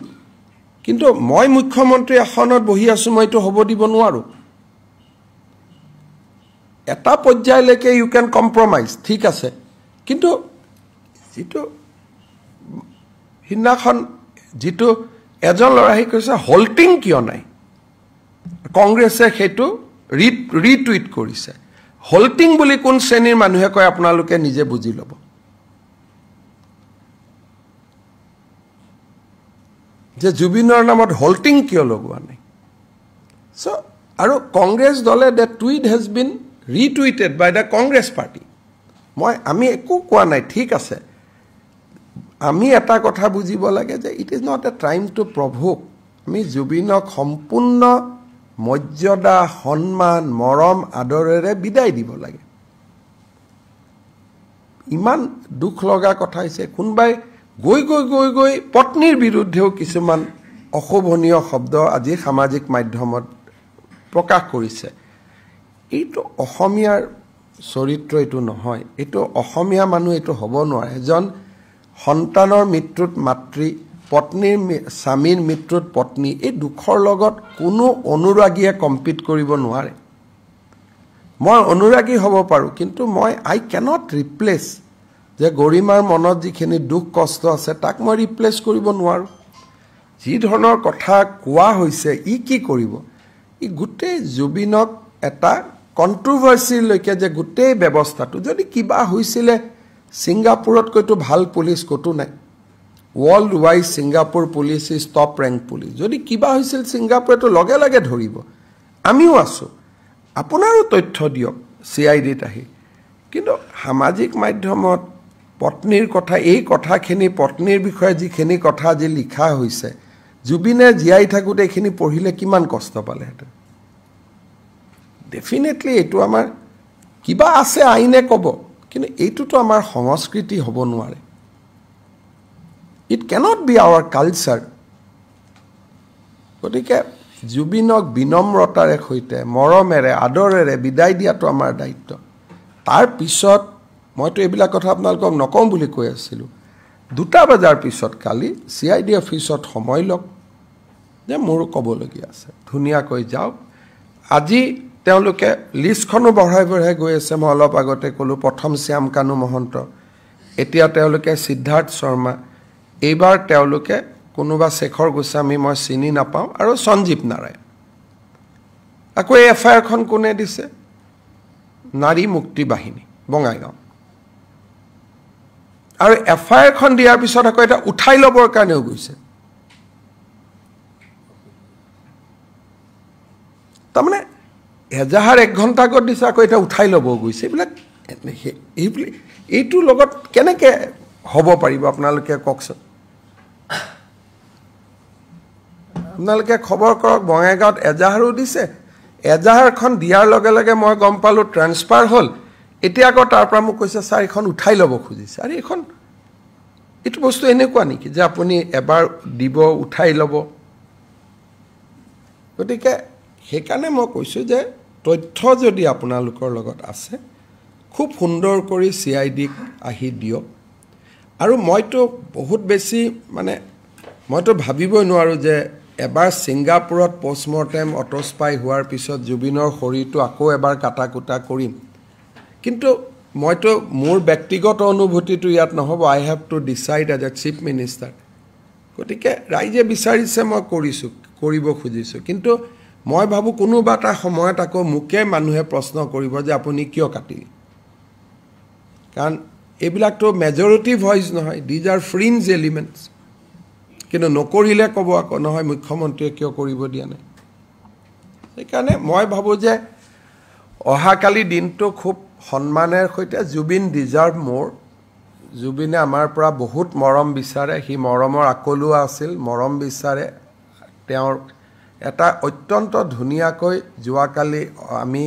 কিন্তু মই মুখ্যমন্ত্ৰী আসনত বহি আছো মইতো হ'ব দিব নোৱাৰো এটা পৰ্যায়লৈকে ইউ ক্যান কম্প্ৰমাইজ ঠিক আছে কিন্তু যেটো হিনাখন যেটো এজন লৰাই কৈছে হল্টিং কিয় নাই কংগ্ৰেছে হেতু ৰিটুইট কৰিছে হল্টিং বুলি কোন শ্ৰেণীৰ মানুহে কয় আপোনালোকে নিজে বুজি ল'ব যে জুবিনৰ নামত হল্টিং কিয় লগোৱা নাই সো আৰু কংগ্ৰেছ দলে that tweet has been retweeted by the Congress party আমি একো কোৱা নাই ঠিক আছে আমি এটা কথা বুজিব লাগে যে it is not a time to provoke আমি জুবিনক সম্পূৰ্ণ মৰ্যাদা সন্মান মৰম আদৰেৰে বিদায় দিব লাগে ইমান দুখ লগা কথা হৈছে কোনবাই গৈ পত্নীৰ বিৰুদ্ধেও কিছুমান অশোভনীয় শব্দ আজি সামাজিক মাধ্যমত প্ৰকাশ কৰিছে এইটো অসমীয়াৰ চৰিত্ৰ এইটো নহয় এইটো অসমীয়া মানুহ এইটো হ'ব নোৱাৰে এজন সন্তানৰ মৃত্যুত মাতৃ পত্নীৰ স্বামীৰ মৃত্যুত পত্নী এই দুখৰ লগত কোনো অনুৰাগীয়ে কম্পিট কৰিব নোৱাৰে মই অনুৰাগী হ'ব পাৰো কিন্তু মই আই ক্যানট ৰিপ্লেস যে গৰিমাৰ মনত যিখিনি দুখ কষ্ট আছে তাক মই ৰিপ্লেস কৰিব নোৱাৰো যি ধৰণৰ কথা কোৱা হৈছে ই কি কৰিব ই গুটেই জুবিনক এটা কন্ট্ৰোভাৰ্সি লৈকে যে গুটেই ব্যৱস্থাটো যদি কিবা হৈছিলে সিঙ্গাপুৰত কইতো ভাল পুলিশ কতো নাই world wide Singapore police is top rank police যদি কিবা হৈছিল সিঙ্গাপুৰেতো লগে লগে ধৰিব আমিও আছো আপোনাৰো তথ্য দিয়ক সিআইডিত আহি কিন্তু সামাজিক মাধ্যমত পত্নীৰ কথা এই কথাখিনি পত্নীৰ বিষয়ে যিখিনি কথা যে লিখা হৈছে জুবিনে জিয়াই থাকুতে এখিনি পঢ়িলে কিমান কষ্ট পালে হেতে ডেফিনেটলি এটো আমাৰ কিবা আছে আইনে কব কিন্তু এইটোতো আমাৰ সংস্কৃতি হ'ব নোৱাৰে It cannot be our culture. গতিকে জুবিনক বিনম্ৰতাৰে সৈতে মৰমেৰে আদৰেৰে বিদায় দিয়াটো আমাৰ দায়িত্ব তাৰ পিছত মইতো এইবিলাক কথা আপোনালোকক নকম বুলি কৈ আছিলো 2টা বজাৰ পিছত কালি সিআইডি অফিসত সময় লওক যে মোৰ কবলগীয়া আছে ধুনিয়াকৈ যাও আজি তেওঁলোকে লিষ্টখনো বঢ়াই গৈ আছে মই অলপ আগতে কলো প্ৰথম শ্যাম কানু মহন্ত এতিয়া তেওঁলোকে সিদ্ধাৰ্থ শৰ্মা এইবাৰ তেওঁলোকে কোনোবা শেখৰ গোস্বামী মই চিনি নাপাও আৰু সঞ্জীৱ নাৰায়ণ আকৌ এফআইআৰ খন কোনে দিছে নাৰী মুক্তি বাহিনী বঙাইগাঁও আৰু এফআইআৰ খন দিয়াৰ পিছত আকৌ এটা উঠাই লবৰ কাৰণেও গৈছে তাৰমানে এজাহাৰ 1 ঘণ্টা আগত দিছে আকৌ এটা উঠাই লব গৈছে এইটো লগত কেনেকে হ'ব পাৰিব আপোনালোকে কওকচোন আপোনালোকে খবৰ কৰক বঙাইগাঁৱত এজাহাৰো দিছে এজাহাৰখন দিয়াৰ লগে লগে মই গম পালো ট্ৰান্সফাৰ হল এতিয়া আকৌ তাৰ পৰা মোক কৈছে স্যাৰ এখন উঠাই লব খুজিছে আৰু এখন এটো বস্তু এনেকুৱা নেকি যে আপুনি এবাৰ দিব উঠাই লব গতিকে হেকানে মই কৈছো যে তথ্য যদি আপোনালোকৰ লগত আছে খুব সুন্দৰ কৰি সিআইডি আহি দিয়ক আৰু মইতো বহুত বেছি মানে মইতো ভাবিবই নোৱাৰো যে এবাৰ সিঙ্গাপুৰত পোষ্টমৰ্টেম অটোস্পাই হোৱাৰ পিছত জুবিনৰ শৰীৰটো আকৌ এবাৰ কাটাকুটা কৰিম কিন্তু মইতো মোৰ ব্যক্তিগত অনুভূতিটো ইয়াত নহব I have to decide as a chief minister গতিকে ৰাইজে বিচাৰিছে মই কৰিব খুজিছো কিন্তু মই ভাবো কোনোবা এটা সময়ত আকৌ মুকে মানুহে প্ৰশ্ন কৰিব যে আপুনি কিয় কাটিলে কাৰণ এইবিলাকতো মেজৰিটি ভয়েস নহয় দিজ আৰ ফ্ৰিঞ্জ এলিমেন্টস কিন্তু নকৰিলে ক'ব আকৌ নহয় মুখ্যমন্ত্ৰীয়ে কিয় কৰিব দিয়া নাই সেইকাৰণে মই ভাবোঁ যে অহাকালি দিনটো খুব সন্মানেৰ সৈতে জুবিন ডিজাৰ্ভ মোৰ জুবিনে আমাৰ পৰা বহুত মৰম বিচাৰে সি মৰমৰ আকলুৱা আছিল মৰম বিচাৰে তেওঁৰ এটা অত্যন্ত ধুনীয়াকৈ যোৱাকালি আমি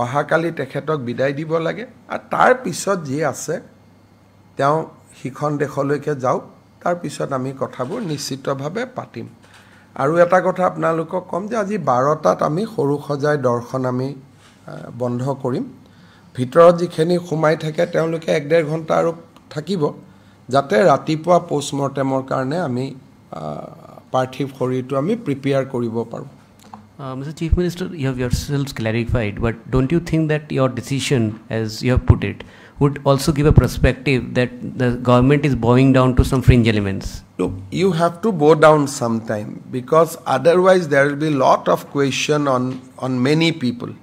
অহাকালি তেখেতক বিদায় দিব লাগে আৰু তাৰ পিছত যি আছে তেওঁ সিখন দেশলৈকে যাওক তাৰ পিছত আমি কথাবোৰ নিশ্চিতভাৱে পাতিম আৰু এটা কথা আপোনালোকক কম যে আজি 12টাত আমি সৰু সজাই দৰ্শন আমি বন্ধ কৰিম ভিতৰত যিখিনি সোমাই থাকে তেওঁলোকে 1.5 ঘণ্টা আৰু থাকিব যাতে ৰাতিপুৱা পোষ্টমৰ্টেমৰ কাৰণে আমি পাৰ্থিৱ শৰীৰটো আমি প্ৰিপেয়াৰ কৰিব পাৰোঁ Mr. Chief Minister, you have yourselves clarified, but don't you think that your decision, as you have put it, would also give a perspective that the government is bowing down to some fringe elements? Look, you have to bow down sometime because otherwise there will be a lot of question on many people.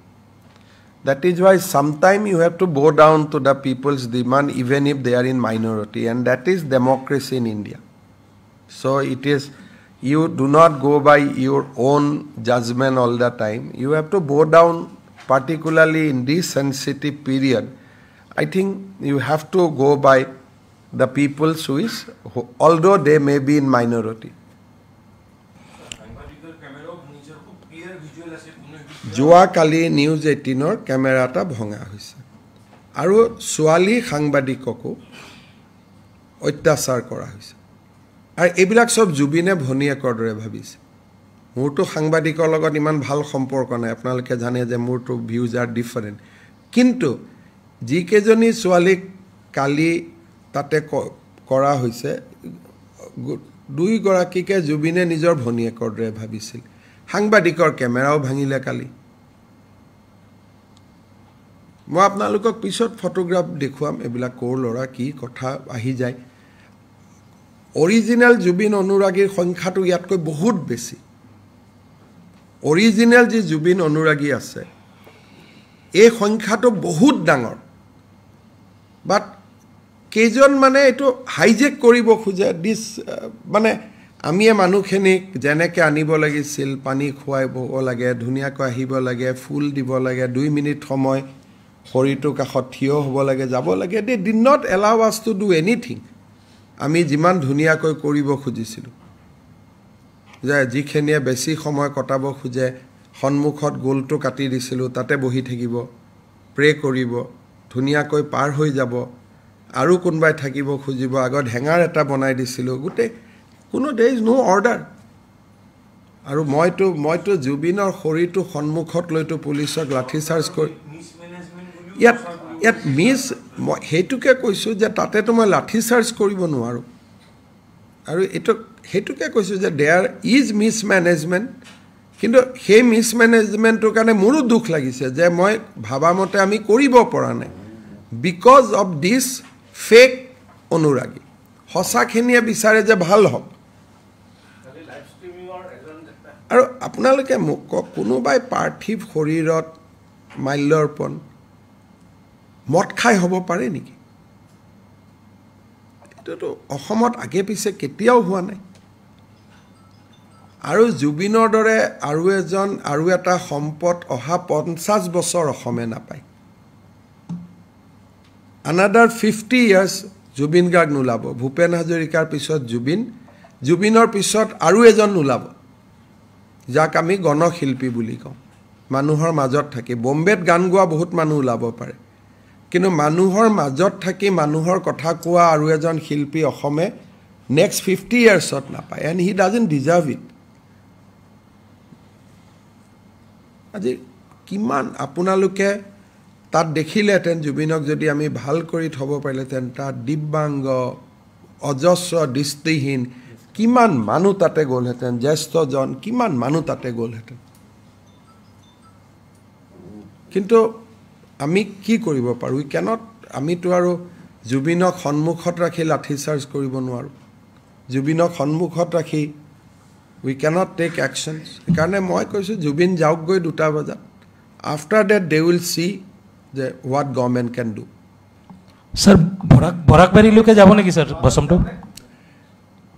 That is why sometime you have to bow down to the people's demand even if they are in minority, and that is democracy in India. So it is, you do not go by your own judgment all the time. You have to bow down, particularly in this sensitive period. I think you have to go by the people's wish, although they may be in minority. যোৱাকালি নিউজ 18ৰ কেমেৰা এটা ভঙা হৈছে আৰু ছোৱালী সাংবাদিককো অত্যাচাৰ কৰা হৈছে আৰু এইবিলাক সব জুবিনে ভনীয়েকৰ দৰে ভাবিছে মোৰটো সাংবাদিকৰ লগত ইমান ভাল সম্পৰ্ক নাই আপোনালোকে জানে যে মোৰটো ভিউজ আৰ ডিফাৰেন্ট কিন্তু যিকেজনী ছোৱালীক কালি তাতে কৰা হৈছে দুই গৰাকীকে জুবিনে নিজৰ ভনীয়েকৰ দৰে ভাবিছিল সাংবাদিকৰ কেমেৰাও ভাঙিলে কালি মই আপোনালোকক পিছত ফটোগ্ৰাফ দেখুৱাম এইবিলাক কোৰ লৰা কি কথা আহি যায় অৰিজিনাল জুবিন অনুৰাগীৰ সংখ্যাটো ইয়াতকৈ বহুত বেছি অৰিজিনাল যি জুবিন অনুৰাগী আছে এই সংখ্যাটো বহুত ডাঙৰ বাট কেজন মানে এটো হাইজেক কৰিব খোজে দিস মানে আমিয়ে মানুহখিনিক যেনেকৈ আনিব লাগিছিল পানী খুৱাইব লাগে ধুনীয়াকৈ আহিব লাগে ফুল দিব লাগে 2 মিনিট সময় শৰীৰটো কাষত থিয় হ'ব লাগে যাব লাগে they did not allow us to do anything আমি যিমান ধুনীয়াকৈ কৰিব খুজিছিলোঁ যে যিখিনিয়ে বেছি সময় কটাব খোজে সন্মুখত গোলটো কাটি দিছিলোঁ তাতে বহি থাকিব প্ৰে কৰিব ধুনীয়াকৈ পাৰ হৈ যাব আৰু কোনবাই থাকিব খুজিব আগত হেঙাৰ এটা বনাই দিছিলোঁ গোটে কোনো there is no order আৰু মইতো জুবিনৰ শৰীৰটো সন্মুখত লৈতো পুলিচক লাঠি চাৰ্জ কৰি ইয়াত মিছ হেতুকে কৈছোঁ যে তাতেতো মই লাঠি চাৰ্জ কৰিব নোৱাৰো আৰু এটো হেতুকে কৈছোঁ যে দেয়াৰ ইজ মিছমেনেজমেণ্ট কিন্তু সেই মিছমেনেজমেণ্টৰ কাৰণে মোৰো দুখ লাগিছে যে মই ভাবামতে আমি কৰিব পৰা নাই বিকজ অফ দিস ফেক অনুৰাগী হসাখিনিয়ে বিচাৰে যে ভাল হওক আৰু আপোনালোকে কোনোবাই পাৰ্থিৱ শৰীৰত মাল্যৰ্পণ মদ খাই হ'ব পাৰে নেকি এটো অসমত আগে পিছে কেতিয়াও হোৱা নাই আৰু জুবিনৰ দৰে আৰু এটা সম্পদ অহা 50 বছৰ অসমে নাপায় another 50 years জুবিন গাৰ্গ নুলাব ভূপেন হাজৰিকাৰ পিছত জুবিনৰ পিছত আৰু এজন নুলাব যাক আমি গণশিল্পী বুলি কওঁ মানুহৰ মাজত থাকি বম্বেত গান গোৱা বহুত মানুহ ওলাব পাৰে কিন্তু মানুহৰ মাজত থাকি মানুহৰ কথা কোৱা আৰু এজন শিল্পী অসমে নেক্সট 50 ইয়াৰ্ছত নাপায় and he doesn't deserve it আজি কিমান আপোনালোকে তাত দেখিলেতেন জুবিনক যদি আমি ভাল কৰি থব পাৰিলেতেন তাত দিব্যাংগ অজস্ৰ দৃষ্টিহীন কিমান মানুহ তাতে গ'লহেতেন জ্যেষ্ঠজন কিমান মানুহ তাতে গ'লহেতেন কিন্তু আমি কি কৰিব পাৰো উই ক্যানট আমিতো আৰু জুবিনক সন্মুখত ৰাখি লাঠি চাৰ্জ কৰিব নোৱাৰো জুবিনক সন্মুখত ৰাখি উই ক্যানট টেক একশনস কাৰণে মই কৈছো জুবিন যাওক গৈ 2টা বজাত after that they will see যে what government can do sir বৰাকবাৰীলৈকে যাব নেকি sir বসমটো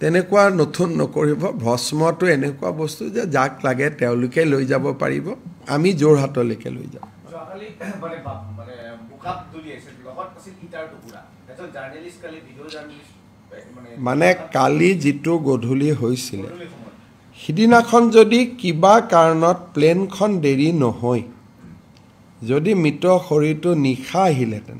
তেনেকুৱা নতুন নকৰিব ভস্মটো এনেকুৱা বস্তু যে যাক লাগে তেওঁলোকে লৈ যাব পাৰিব আমি যোৰহাটলৈকে লৈ যাম মানে কালি যিটো গধূলি হৈছিল সিদিনাখন যদি কিবা কাৰণত প্লেনখন দেৰি নহয় যদি মৃত শৰীৰটো নিশা আহিলেহেঁতেন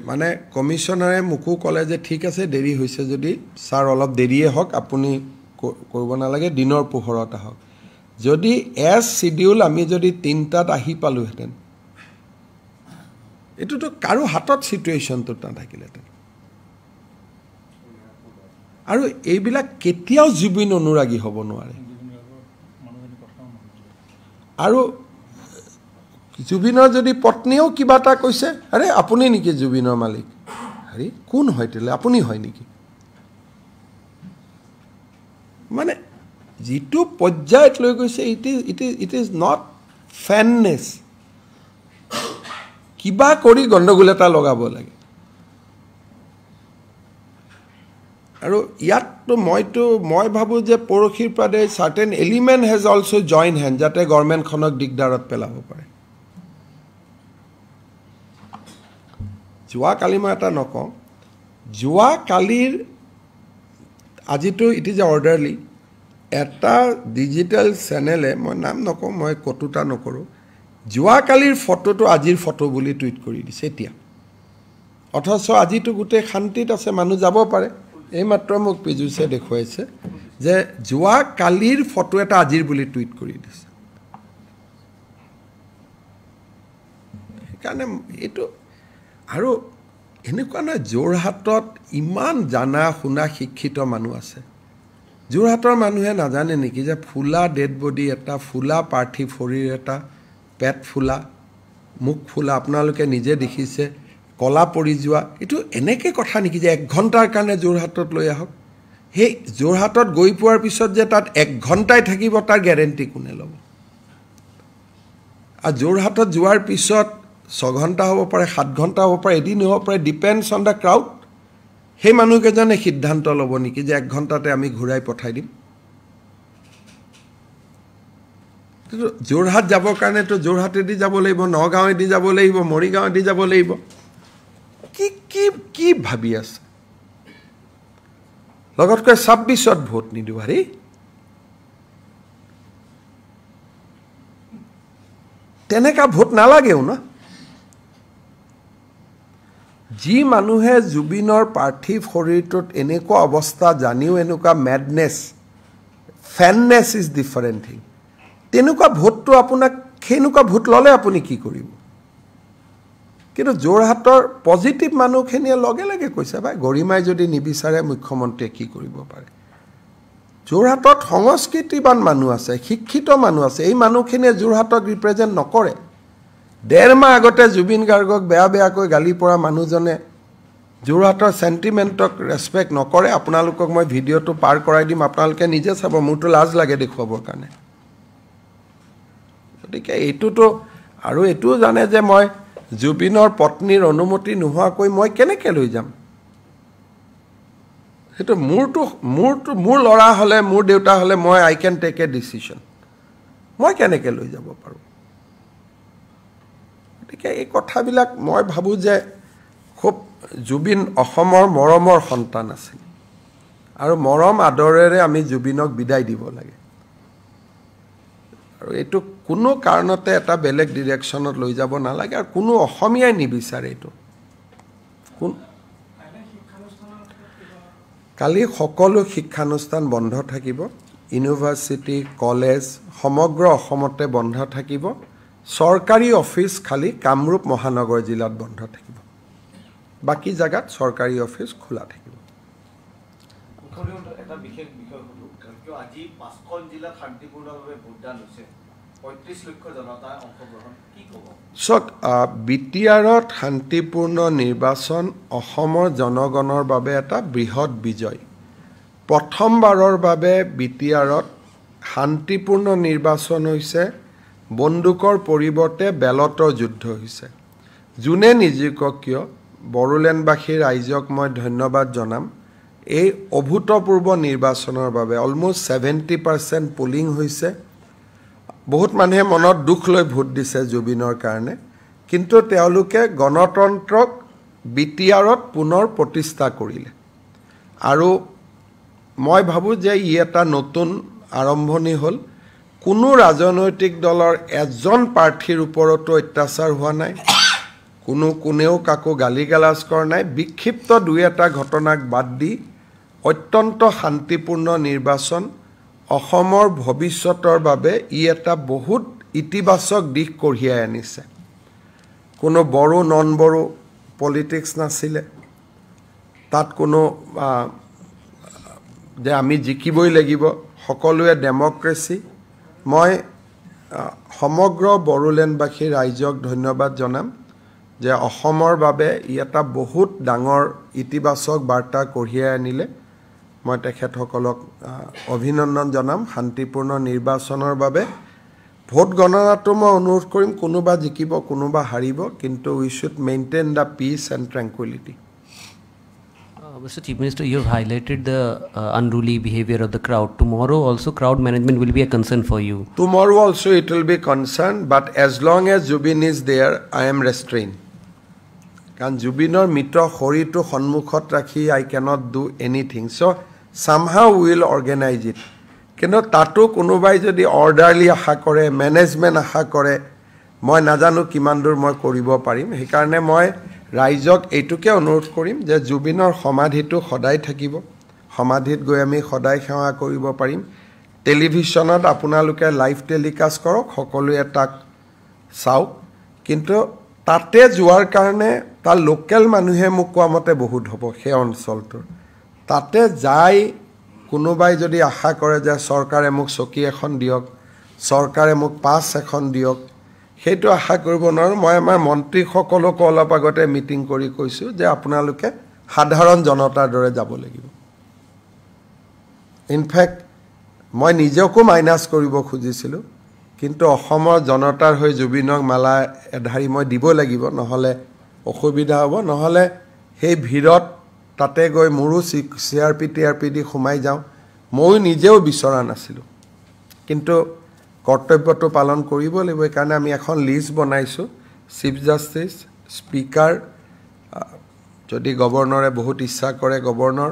মানে কমিশনাৰে মোকো ক'লে যে ঠিক আছে দেৰি হৈছে যদি ছাৰ অলপ দেৰিয়ে হওক আপুনি কৰিব নালাগে দিনৰ পোহৰত আহক যদি এজ শিডিউল আমি যদি 3টাত আহি পালোহেঁতেন এইটোতো কাৰো হাতত চিটুৱেশ্যনটো নাথাকিলেহেঁতেন আৰু এইবিলাক কেতিয়াও জুবিন অনুৰাগী হ'ব নোৱাৰে আৰু জুবিনৰ যদি পত্নীও কিবা এটা কৈছে আৰে আপুনি নেকি জুবিনৰ মালিক আৰে কোন হয় তেলে আপুনি হয় নেকি মানে যিটো পৰ্যায়ত লৈ গৈছে ইট ইজ নট ফেননেছ কিবা কৰি গণ্ডগোল এটা লগাব লাগে আৰু ইয়াততো মই ভাবোঁ যে পৰহিৰ পৰা certain element has also' join hand যাতে গভৰ্ণমেণ্টখনক দিগদাৰত পেলাব পাৰে যোৱাকালি মই এটা নকওঁ যোৱাকালিৰ আজিতো ইট ইজ অৰ্ডাৰলি এটা ডিজিটেল চেনেলে মই নাম নকওঁ মই কটুতা নকৰোঁ যোৱাকালিৰ ফটোটো আজিৰ ফটো বুলি টুইট কৰি দিছে এতিয়া অথচ আজিতো গোটেই শান্তিত আছে মানুহ যাব পাৰে এইমাত্ৰ মোক পিজুছে দেখুৱাইছে যে যোৱাকালিৰ ফটো এটা আজিৰ বুলি টুইট কৰি দিছে সেইকাৰণে এইটো আৰু এনেকুৱা নহয় যোৰহাটত ইমান জানা শুনা শিক্ষিত মানুহ আছে যোৰহাটৰ মানুহে নাজানে নেকি যে ফুলা ডেড বডি এটা ফুলা পাৰ্থিৱ শৰীৰ এটা পেট ফুলা মুখ ফুলা আপোনালোকে নিজে দেখিছে কলা পৰি যোৱা এইটো এনেকৈ কথা নেকি যে 1 ঘণ্টাৰ কাৰণে যোৰহাটত লৈ আহক সেই যোৰহাটত গৈ পোৱাৰ পিছত যে তাত 1 ঘণ্টাই থাকিব তাৰ গেৰেণ্টি কোনে ল'ব আৰু যোৰহাটত যোৱাৰ পিছত 6 ঘণ্টা হ'ব পাৰে 7 ঘণ্টা হ'ব পাৰে এদিন হ'ব পাৰে ডিপেণ্ডছ অন দ্য ক্ৰাউড সেই মানুহকেইজনে সিদ্ধান্ত ল'ব নেকি যে 1 ঘণ্টাতে আমি ঘূৰাই পঠাই দিম যোৰহাট যাবৰ কাৰণেতো যোৰহাটেদি যাব লাগিব নগাঁৱেদি যাব লাগিব মৰিগাঁৱেদি যাব লাগিব কি কি কি ভাবি আছে লগতকৈ 26ত ভোট নিদিওঁ হাৰি তেনেকা ভোট নালাগেও ন যি মানুহে জুবিনৰ পাৰ্থিৱ শৰীৰটোত এনেকুৱা অৱস্থা জানিও এনেকুৱা মেডনেছ ফেননেছ ইজ ডিফাৰেণ্ট থিং তেনেকুৱা ভোটটো আপোনাক সেনেকুৱা ভোট ল'লে আপুনি কি কৰিব কিন্তু যোৰহাটৰ পজিটিভ মানুহখিনিয়ে লগে লগে কৈছে ভাই গৰিমাই যদি নিবিচাৰে মুখ্যমন্ত্ৰীয়ে কি কৰিব পাৰে যোৰহাটত সংস্কৃতিবান মানুহ আছে শিক্ষিত মানুহ আছে এই মানুহখিনিয়ে যোৰহাটক ৰিপ্ৰেজেণ্ট নকৰে 1.5 মাহ আগতে জুবিন গাৰ্গক বেয়াকৈ গালি পৰা মানুহজনে যোৰহাটৰ চেণ্টিমেণ্টক ৰেছপেক্ট নকৰে আপোনালোকক মই ভিডিঅ'টো পাৰ কৰাই দিম আপোনালোকে নিজে চাব মোৰতো লাজ লাগে দেখুৱাবৰ কাৰণে গতিকে এইটোতো আৰু এইটোও জানে যে মই জুবিনৰ পত্নীৰ অনুমতি নোহোৱাকৈ মই কেনেকৈ লৈ যাম সেইটো মোৰ ল'ৰা হ'লে মোৰ দেউতা হ'লে মই I can take a decision মই কেনেকৈ লৈ যাব পাৰোঁ গতিকে এই কথাবিলাক মই ভাবোঁ যে খুব জুবিন অসমৰ মৰমৰ সন্তান আছিল আৰু মৰম আদৰেৰে আমি জুবিনক বিদায় দিব লাগে আৰু এইটো কোনো কাৰণতে এটা বেলেগ ডিৰেকশ্যনত লৈ যাব নালাগে আৰু কোনো অসমীয়াই নিবিচাৰে এইটো কালি সকলো শিক্ষানুষ্ঠান বন্ধ থাকিব ইউনিভাৰ্চিটি কলেজ সমগ্ৰ অসমতে বন্ধ থাকিব চৰকাৰী অফিচ খালি কামৰূপ মহানগৰ জিলাত বন্ধ থাকিব বাকি জায়গাত চৰকাৰী অফিচ খোলা থাকিব এটা বিশেষ বিষয় হলো কিয় আজি 5খন জিলাত শান্তিপূৰ্ণভাৱে ভোটদান হৈছে 35 লক্ষ জনতা অংশগ্ৰহণ কি ক'ব সক বিটিআৰত শান্তিপূৰ্ণ নিৰ্বাচন অসমৰ জনগণৰ বাবে এটা বৃহৎ বিজয় প্ৰথমবাৰৰ বাবে বিটিআৰত শান্তিপূৰ্ণ নিৰ্বাচন হৈছে বন্দুকৰ পৰিৱৰ্তে বেলটৰ যুদ্ধ হৈছে যোনে নিযুক্ত কিয় বড়োলেণ্ডবাসী ৰাইজক মই ধন্যবাদ জনাম এই অভূতপূৰ্ব নিৰ্বাচনৰ বাবে অলমোষ্ট 70% পোলিং হৈছে বহুত মানুহে মনত দুখ লৈ ভোট দিছে জুবিনৰ কাৰণে কিন্তু তেওঁলোকে গণতন্ত্ৰক বিটিআৰত পুনৰ প্ৰতিষ্ঠা কৰিলে আৰু মই ভাবো যে ই এটা নতুন আৰম্ভণি হ'ল কোনো ৰাজনৈতিক দলৰ এজন প্ৰাৰ্থীৰ ওপৰতো অত্যাচাৰ হোৱা নাই কোনেও কাকো গালিগালাজ কৰা নাই বিক্ষিপ্ত দুই এটা ঘটনাক বাদ দি অত্যন্ত শান্তিপূৰ্ণ নিৰ্বাচন অসমৰ ভৱিষ্যতৰ বাবে ই এটা বহুত ইতিবাচক দিশ কঢ়িয়াই আনিছে কোনো বড়ো নন বড়ো পলিটিক্স নাছিলে তাত কোনো যে আমি জিকিবই লাগিব সকলোৱে ডেমক্ৰেসি মই সমগ্ৰ বড়োলেণ্ডবাসী ৰাইজক ধন্যবাদ জনাম যে অসমৰ বাবে ই এটা বহুত ডাঙৰ ইতিবাচক বাৰ্তা কঢ়িয়াই আনিলে মই তেখেতসকলক অভিনন্দন জনাম শান্তিপূৰ্ণ নিৰ্বাচনৰ বাবে ভোট গণনাটো মই অনুৰোধ কৰিম কোনোবা জিকিব কোনোবা হাৰিব কিন্তু we should maintain the peace and tranquility. Mr. Chief Minister, you have highlighted the unruly behavior of the crowd. Tomorrow also crowd management will be a concern for you. Tomorrow also it will be concern, but as long as Jubin is there, I am restrained. Kan Jubinor mitra horitu honmukhot rakhi I cannot do anything. So somehow we will organize it. Kino tato konobai jodi orderly aha kore, management aha kore, moi najanu kiman dur moi koribo parim. He karone moi ৰাইজক এইটোকে অনুৰোধ কৰিম যে জুবিনৰ সমাধিটো সদায় থাকিব সমাধিত গৈ আমি সদায় সেৱা কৰিব পাৰিম টেলিভিছনত আপোনালোকে লাইভ টেলিকাষ্ট কৰক সকলোৱে তাক চাওক কিন্তু তাতে যোৱাৰ কাৰণে তাৰ লোকেল মানুহে মোক কোৱা মতে বহুত হ'ব সেই অঞ্চলটোৰ তাতে যাই কোনোবাই যদি আশা কৰে যে চৰকাৰে মোক চকী এখন দিয়ক চৰকাৰে মোক পাছ এখন দিয়ক সেইটো আশা কৰিব নোৱাৰো মই আমাৰ মন্ত্ৰী সকলক অলপ আগতে মিটিং কৰি কৈছো যে আপোনালোকে সাধাৰণ জনতাৰ দৰে যাব লাগিব ইনফ্যাক্ট মই নিজেকো মাইনাস কৰিব খুজিছিলো কিন্তু অসমৰ জনতাৰ হৈ জুবিনক মালা এধাৰি মই দিব লাগিব নহলে অসুবিধা হ'ব নহলে সেই ভিৰত তাতে গৈ মোৰো সিআৰপি সোমাই যাও মই নিজেও বিচৰা নাছিলো কিন্তু কৰ্তব্যটো পালন কৰিব লাগিব কাৰণ আমি এখন লিষ্ট বনাইছো চিফ জাস্টিস স্পিকাৰ যদি গভৰ্ণৰে বহুত ইচ্ছা কৰে গভৰ্ণৰ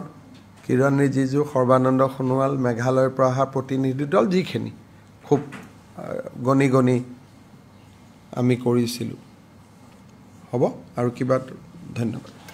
কিৰণ ৰিজিজু সৰ্বানন্দ সোণোৱাল মেঘালয়ৰ পৰা অহা প্ৰতিনিধি দল যিখিনি খুব গণি আমি কৰিছিলো হ'ব আৰু কিবা ধন্যবাদ